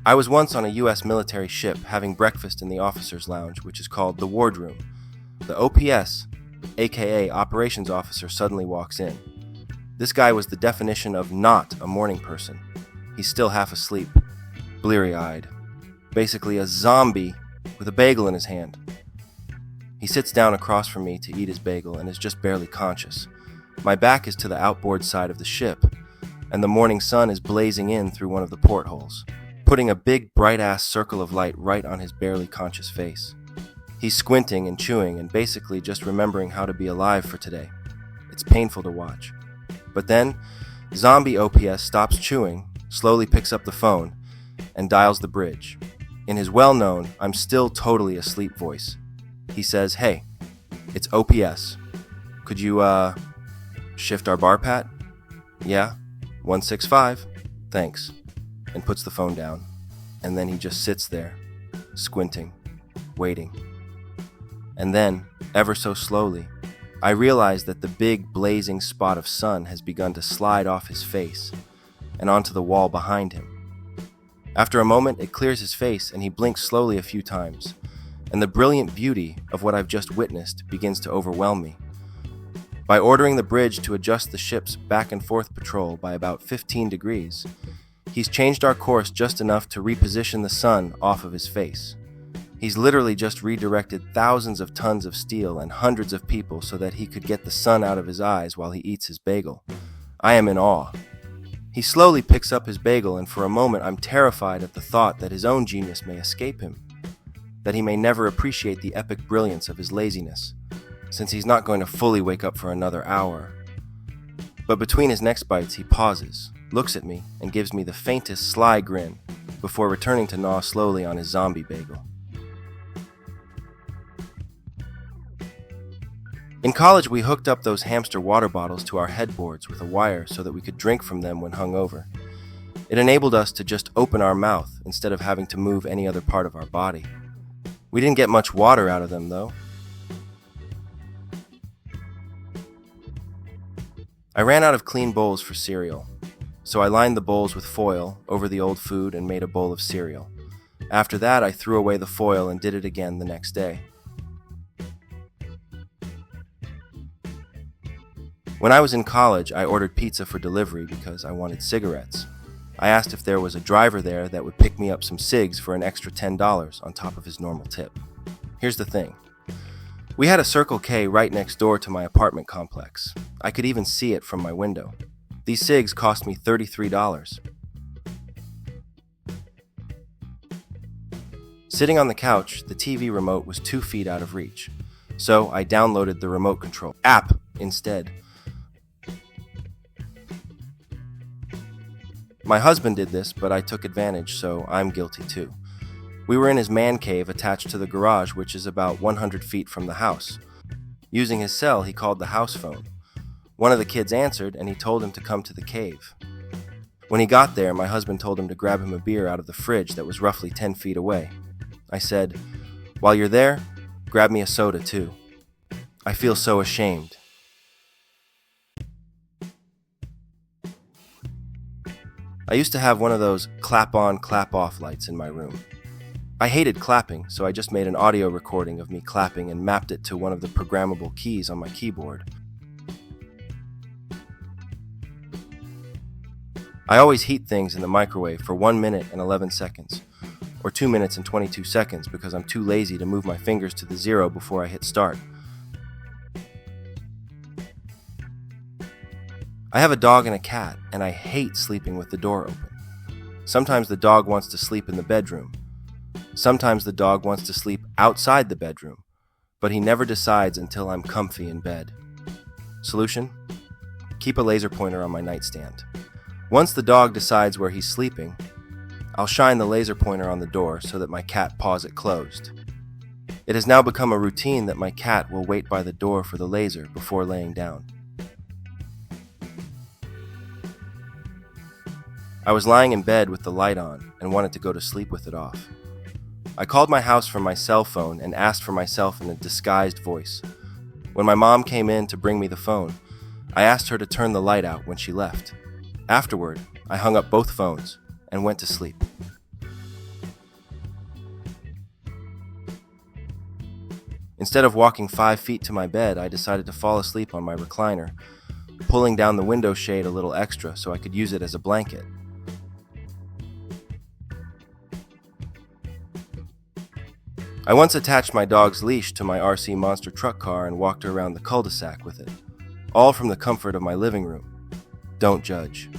I was once on a U.S. military ship having breakfast in the officer's lounge, which is called the wardroom. The OPS, aka Operations Officer, suddenly walks in. This guy was the definition of not a morning person. He's still half asleep, bleary-eyed. Basically a zombie with a bagel in his hand. He sits down across from me to eat his bagel and is just barely conscious. My back is to the outboard side of the ship, and the morning sun is blazing in through one of the portholes, putting a big bright-ass circle of light right on his barely conscious face. He's squinting and chewing and basically just remembering how to be alive for today. It's painful to watch. But then, zombie OPS stops chewing, slowly picks up the phone, and dials the bridge. In his well-known, I'm still totally asleep voice, he says, "Hey, it's OPS. Could you, shift our bar pat?" "Yeah, 165. Thanks." And puts the phone down. And then he just sits there, squinting, waiting. And then, ever so slowly, I realize that the big blazing spot of sun has begun to slide off his face and onto the wall behind him. After a moment, it clears his face and he blinks slowly a few times, and the brilliant beauty of what I've just witnessed begins to overwhelm me. By ordering the bridge to adjust the ship's back and forth patrol by about 15 degrees, he's changed our course just enough to reposition the sun off of his face. He's literally just redirected thousands of tons of steel and hundreds of people so that he could get the sun out of his eyes while he eats his bagel. I am in awe. He slowly picks up his bagel, and for a moment I'm terrified at the thought that his own genius may escape him, that he may never appreciate the epic brilliance of his laziness, since he's not going to fully wake up for another hour. But between his next bites, he pauses, looks at me, and gives me the faintest sly grin before returning to gnaw slowly on his zombie bagel. In college, we hooked up those hamster water bottles to our headboards with a wire so that we could drink from them when hungover. It enabled us to just open our mouth instead of having to move any other part of our body. We didn't get much water out of them, though. I ran out of clean bowls for cereal, so I lined the bowls with foil over the old food and made a bowl of cereal. After that, I threw away the foil and did it again the next day. When I was in college, I ordered pizza for delivery because I wanted cigarettes. I asked if there was a driver there that would pick me up some cigs for an extra $10 on top of his normal tip. Here's the thing. We had a Circle K right next door to my apartment complex. I could even see it from my window. These cigs cost me $33. Sitting on the couch, the TV remote was 2 feet out of reach, so I downloaded the remote control app instead. My husband did this, but I took advantage, so I'm guilty too. We were in his man cave attached to the garage, which is about 100 feet from the house. Using his cell, he called the house phone. One of the kids answered, and he told him to come to the cave. When he got there, my husband told him to grab him a beer out of the fridge that was roughly 10 feet away. I said, "While you're there, grab me a soda too. I feel so ashamed." I used to have one of those clap-on, clap-off lights in my room. I hated clapping, so I just made an audio recording of me clapping and mapped it to one of the programmable keys on my keyboard. I always heat things in the microwave for 1 minute and 11 seconds, or 2 minutes and 22 seconds because I'm too lazy to move my fingers to the 0 before I hit start. I have a dog and a cat, and I hate sleeping with the door open. Sometimes the dog wants to sleep in the bedroom. Sometimes the dog wants to sleep outside the bedroom, but he never decides until I'm comfy in bed. Solution? Keep a laser pointer on my nightstand. Once the dog decides where he's sleeping, I'll shine the laser pointer on the door so that my cat paws it closed. It has now become a routine that my cat will wait by the door for the laser before laying down. I was lying in bed with the light on and wanted to go to sleep with it off. I called my house from my cell phone and asked for myself in a disguised voice. When my mom came in to bring me the phone, I asked her to turn the light out when she left. Afterward, I hung up both phones and went to sleep. Instead of walking 5 feet to my bed, I decided to fall asleep on my recliner, pulling down the window shade a little extra so I could use it as a blanket. I once attached my dog's leash to my RC monster truck car and walked her around the cul-de-sac with it, all from the comfort of my living room. Don't judge.